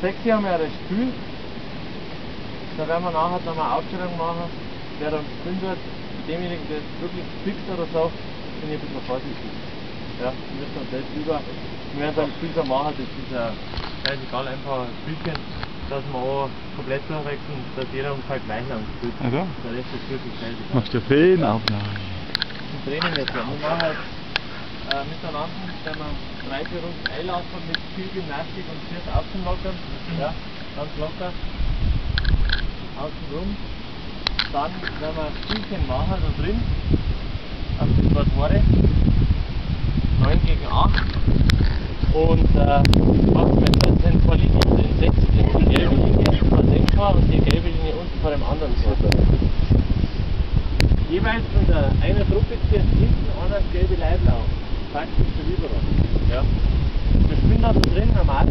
6 haben wir ja das Spiel. Da werden wir nachher nochmal eine Aufstellung machen. Wer dann drin wird, demjenigen, der wirklich fixt oder so, bin ich ein bisschen vorsichtig. Ja, wir müssen uns das lieber, wir werden beim Spiel so machen, das ist ja scheißegal, einfach ein Spielchen, dass wir auch komplett durchwechseln, dass jeder ungefähr gleich lang spielt. Also? Der Rest ist wirklich scheiße. Machst du Feenaufnahme? Zum Training jetzt, ja. Wir machen jetzt miteinander, wenn wir 3-4 Runden einlaufen mit viel Gymnastik und fürs Außenlockern. Ja, ganz locker. Außen rum. Dann werden wir ein Spielchen machen da drin. Auf die 2 Tore. 9 gegen 8. Und machen wir das sind 2 Linien drin. 6 ist die gelbe Linie vor dem Tor und die gelbe Linie unten vor dem anderen Tor. Jeweils von der einer Truppe zieht hinten einer das gelbe Leiblau. Praktisch für Überall. Ja. Wir spielen da so drin, normal